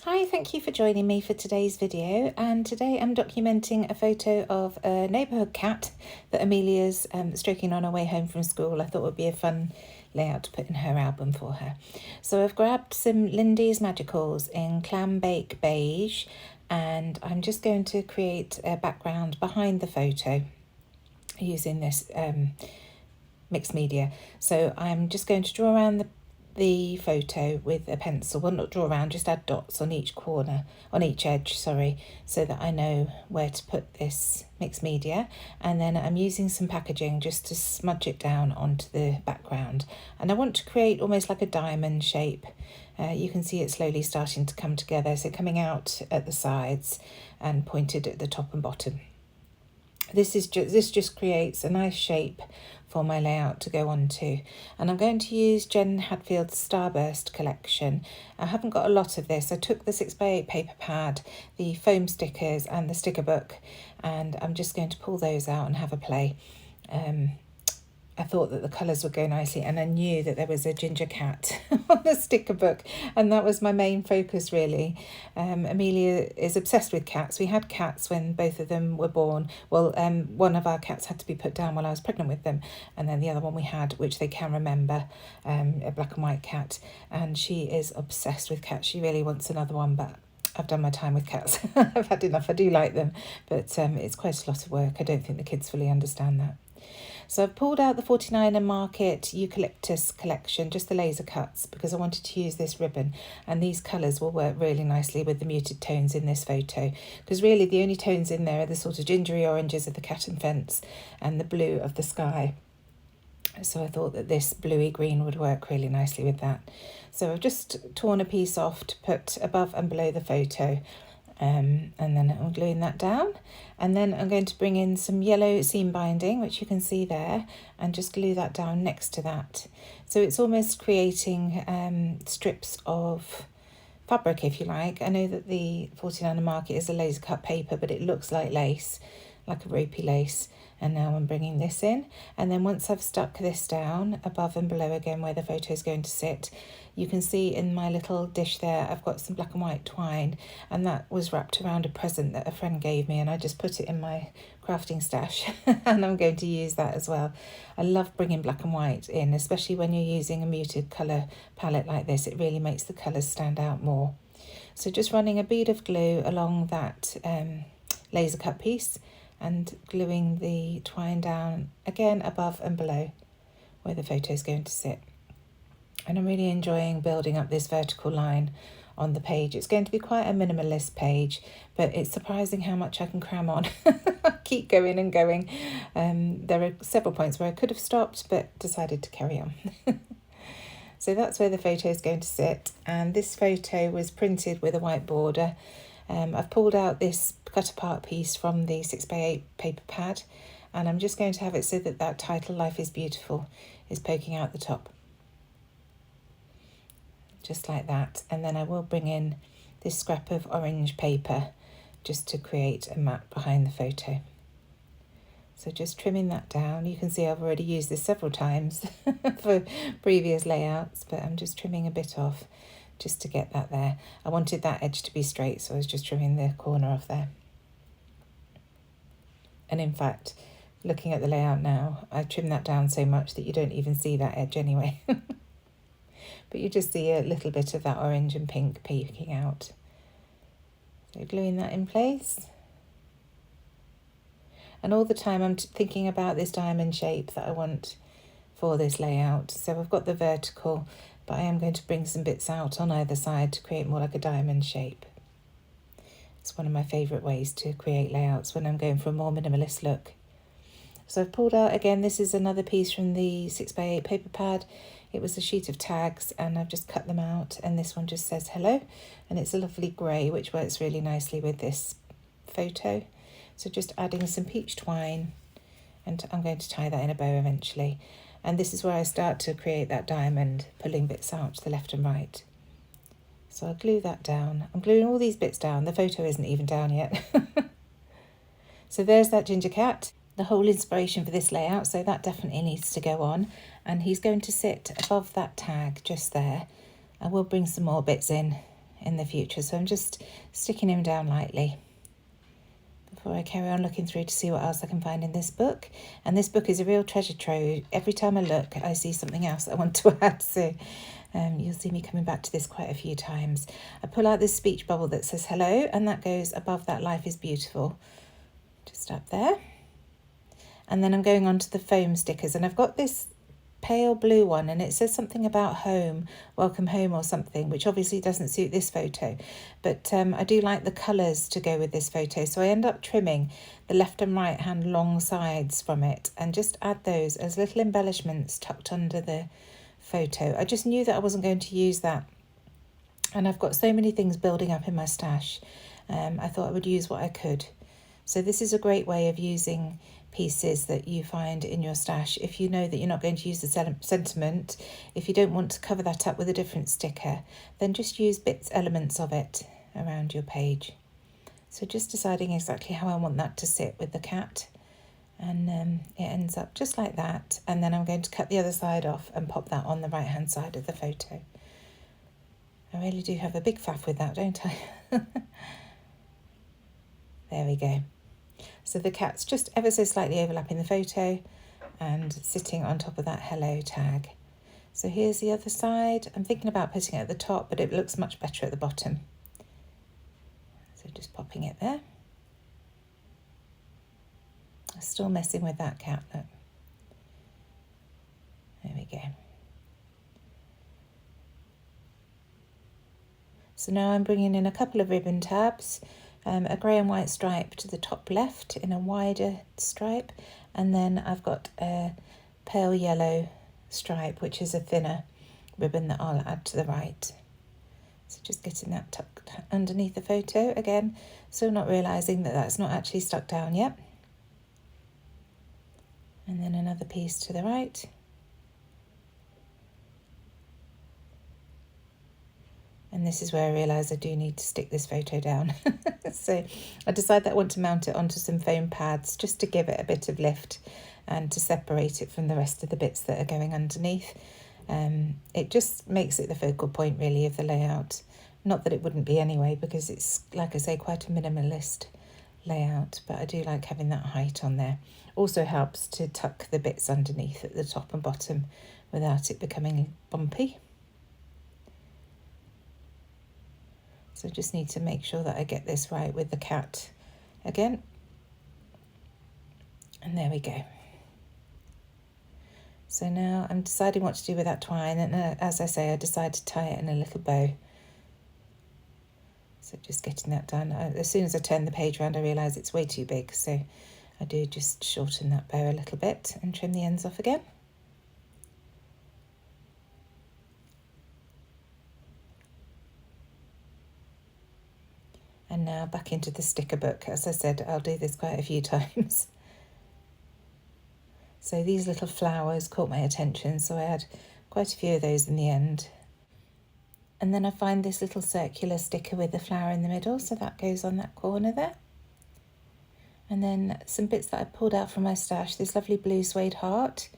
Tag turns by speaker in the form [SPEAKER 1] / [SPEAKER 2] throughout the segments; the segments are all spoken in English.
[SPEAKER 1] Hi, thank you for joining me for today's video, and today I'm documenting a photo of a neighbourhood cat that Amelia's stroking on her way home from school. I thought would be a fun layout to put in her album for her. So I've grabbed some Lindy's Magicals in Clam Bake Beige, and I'm just going to create a background behind the photo using this mixed media. So I'm just going to draw around the photo with a pencil. Well, not draw around, just add dots on each corner, on each edge, sorry, so that I know where to put this mixed media. And then I'm using some packaging just to smudge it down onto the background. And I want to create almost like a diamond shape. You can see it slowly starting to come together, so coming out at the sides and pointed at the top and bottom. This just creates a nice shape for my layout to go on to. And I'm going to use Jen Hadfield's Starburst collection. I haven't got a lot of this. I took the 6x8 paper pad, the foam stickers and the sticker book, and I'm just going to pull those out and have a play. I thought that the colours would go nicely, and I knew that there was a ginger cat on the sticker book, and that was my main focus really. Amelia is obsessed with cats. We had cats when both of them were born. Well, one of our cats had to be put down while I was pregnant with them, and then the other one we had, which they can remember, a black and white cat, and she is obsessed with cats. She really wants another one, but I've done my time with cats. I've had enough. I do like them, but it's quite a lot of work. I don't think the kids fully understand that. So I've pulled out the 49 and Market Eucalyptus collection, just the laser cuts, because I wanted to use this ribbon, and these colours will work really nicely with the muted tones in this photo, because really the only tones in there are the sort of gingery oranges of the cat and fence and the blue of the sky. So I thought that this bluey green would work really nicely with that. So I've just torn a piece off to put above and below the photo. And then I'm gluing that down, and then I'm going to bring in some yellow seam binding, which you can see there, and just glue that down next to that. So it's almost creating strips of fabric, if you like. I know that the 49 Market is a laser cut paper, but it looks like lace, like a ropey lace. And now I'm bringing this in, and then once I've stuck this down above and below again where the photo is going to sit, you can see in my little dish there I've got some black and white twine, and that was wrapped around a present that a friend gave me, and I just put it in my crafting stash and I'm going to use that as well. I love bringing black and white in, especially when you're using a muted colour palette like this. It really makes the colours stand out more. So just running a bead of glue along that laser cut piece, and gluing the twine down again above and below where the photo is going to sit. And I'm really enjoying building up this vertical line on the page. It's going to be quite a minimalist page, but it's surprising how much I can cram on. I keep going and going. There are several points where I could have stopped, but decided to carry on. So that's where the photo is going to sit, and this photo was printed with a white border. I've pulled out this cut apart piece from the 6x8 paper pad, and I'm just going to have it so that that title, Life is Beautiful, is poking out the top. Just like that. And then I will bring in this scrap of orange paper just to create a map behind the photo. So just trimming that down. You can see I've already used this several times for previous layouts, but I'm just trimming a bit off just to get that there. I wanted that edge to be straight, so I was just trimming the corner off there. And in fact, looking at the layout now, I trimmed that down so much that you don't even see that edge anyway. But you just see a little bit of that orange and pink peeking out. So gluing that in place. And all the time I'm thinking about this diamond shape that I want for this layout. So I've got the vertical, but I am going to bring some bits out on either side to create more like a diamond shape. It's one of my favourite ways to create layouts when I'm going for a more minimalist look. So I've pulled out, again, this is another piece from the 6x8 paper pad. It was a sheet of tags, and I've just cut them out, and this one just says hello, and it's a lovely grey, which works really nicely with this photo. So just adding some peach twine, and I'm going to tie that in a bow eventually. And this is where I start to create that diamond, pulling bits out to the left and right. So I'll glue that down. I'm gluing all these bits down. The photo isn't even down yet. So there's that ginger cat, the whole inspiration for this layout. So that definitely needs to go on. And he's going to sit above that tag just there. I will bring some more bits in in the future. So I'm just sticking him down lightly before I carry on looking through to see what else I can find in this book. And this book is a real treasure trove. Every time I look, I see something else I want to add. So you'll see me coming back to this quite a few times. I pull out this speech bubble that says hello, and that goes above that life is beautiful, just up there. And then I'm going on to the foam stickers, and I've got this pale blue one, and it says something about home, welcome home or something, which obviously doesn't suit this photo, but I do like the colours to go with this photo, so I end up trimming the left and right hand long sides from it and just add those as little embellishments tucked under the photo. I just knew that I wasn't going to use that, and I've got so many things building up in my stash. I thought I would use what I could. So this is a great way of using pieces that you find in your stash. If you know that you're not going to use the sentiment, if you don't want to cover that up with a different sticker, then just use elements of it around your page. So just deciding exactly how I want that to sit with the cat, and it ends up just like that. And then I'm going to cut the other side off and pop that on the right hand side of the photo. I really do have a big faff with that, don't I? There we go. So the cat's just ever so slightly overlapping the photo and sitting on top of that hello tag. So here's the other side. I'm thinking about putting it at the top, but it looks much better at the bottom. So just popping it there. I'm still messing with that cat, look. There we go. So now I'm bringing in a couple of ribbon tabs. A grey and white stripe to the top left in a wider stripe, and then I've got a pale yellow stripe, which is a thinner ribbon that I'll add to the right. So just getting that tucked underneath the photo again, so not realising that that's not actually stuck down yet. And then another piece to the right. And this is where I realise I do need to stick this photo down. So I decided that I want to mount it onto some foam pads just to give it a bit of lift and to separate it from the rest of the bits that are going underneath. It just makes it the focal point really of the layout. Not that it wouldn't be anyway, because it's, like I say, quite a minimalist layout, but I do like having that height on there. Also helps to tuck the bits underneath at the top and bottom without it becoming bumpy. So I just need to make sure that I get this right with the cat again. And there we go. So now I'm deciding what to do with that twine, and as I say, I decided to tie it in a little bow. So just getting that done. As soon as I turn the page around, I realise it's way too big, so I do just shorten that bow a little bit and trim the ends off again. And now back into the sticker book. As I said, I'll do this quite a few times. So these little flowers caught my attention, so I had quite a few of those in the end. And then I find this little circular sticker with the flower in the middle, so that goes on that corner there. And then some bits that I pulled out from my stash, this lovely blue suede heart.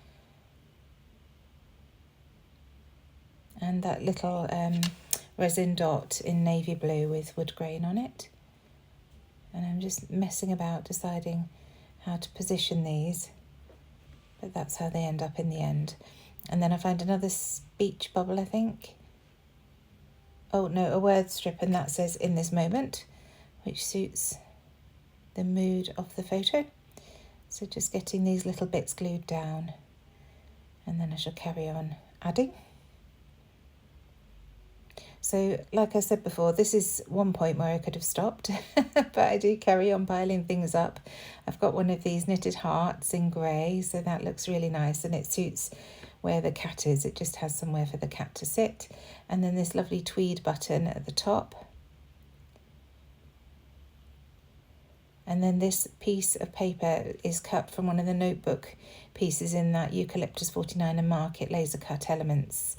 [SPEAKER 1] And that little resin dot in navy blue with wood grain on it. And I'm just messing about deciding how to position these, but that's how they end up in the end. And then I find another speech bubble, I think. Oh no, a word strip, and that says in this moment, which suits the mood of the photo. So just getting these little bits glued down, and then I shall carry on adding. So, like I said before, this is one point where I could have stopped, but I do carry on piling things up. I've got one of these knitted hearts in grey, so that looks really nice, and it suits where the cat is. It just has somewhere for the cat to sit. And then this lovely tweed button at the top. And then this piece of paper is cut from one of the notebook pieces in that Eucalyptus 49 and Market laser cut elements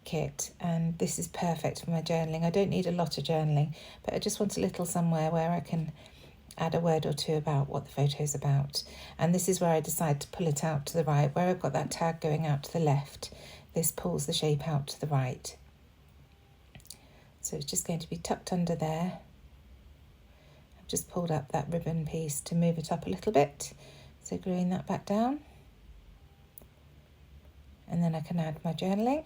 [SPEAKER 1] kit, and this is perfect for my journaling. I don't need a lot of journaling, but I just want a little somewhere where I can add a word or two about what the photo's about. And this is where I decide to pull it out to the right. Where I've got that tag going out to the left, this pulls the shape out to the right. So it's just going to be tucked under there. I've just pulled up that ribbon piece to move it up a little bit, so gluing that back down. And then I can add my journaling.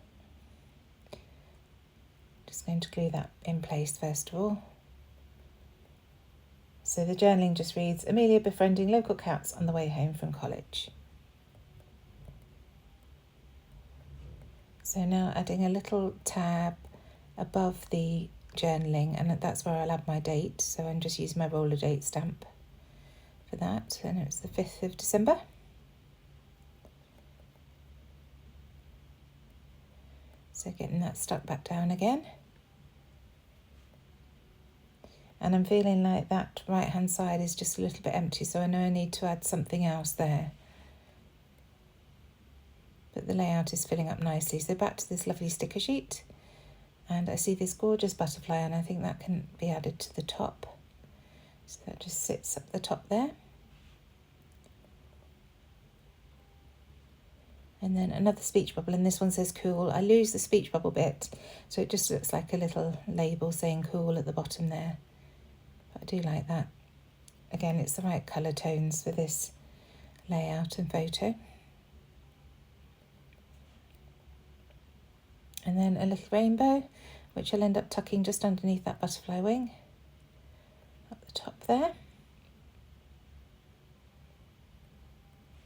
[SPEAKER 1] Just going to glue that in place first of all. So the journaling just reads, Amelia befriending local cats on the way home from college. So now adding a little tab above the journaling, and that's where I'll add my date. So I'm just using my roller date stamp for that. And it's the 5th of December. So getting that stuck back down again. And I'm feeling like that right hand side is just a little bit empty, so I know I need to add something else there. But the layout is filling up nicely. So back to this lovely sticker sheet. And I see this gorgeous butterfly, and I think that can be added to the top. So that just sits up the top there. And then another speech bubble, and this one says cool. I lose the speech bubble bit, so it just looks like a little label saying cool at the bottom there. But I do like that. Again, it's the right colour tones for this layout and photo. And then a little rainbow, which I'll end up tucking just underneath that butterfly wing, up the top there.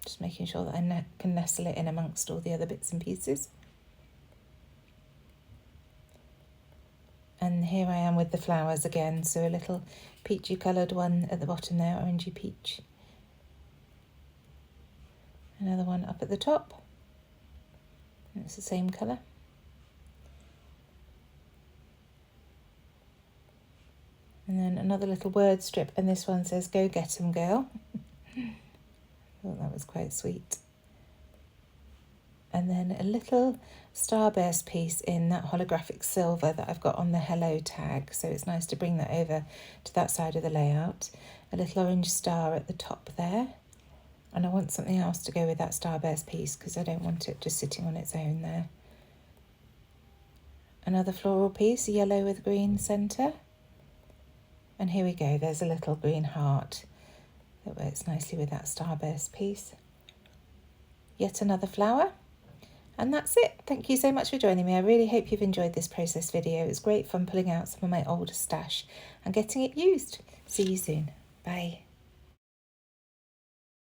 [SPEAKER 1] Just making sure that I can nestle it in amongst all the other bits and pieces. And here I am with the flowers again, so a little peachy coloured one at the bottom there, orangey peach. Another one up at the top, and it's the same colour. And then another little word strip, and this one says, go get 'em, girl. I thought that was quite sweet. And then a little starburst piece in that holographic silver that I've got on the hello tag, so it's nice to bring that over to that side of the layout. A little orange star at the top there, and I want something else to go with that starburst piece because I don't want it just sitting on its own there. Another floral piece, a yellow with green centre. And here we go, there's a little green heart that works nicely with that starburst piece. Yet another flower. And that's it. Thank you so much for joining me. I really hope you've enjoyed this process video. It was great fun pulling out some of my older stash and getting it used. See you soon. Bye.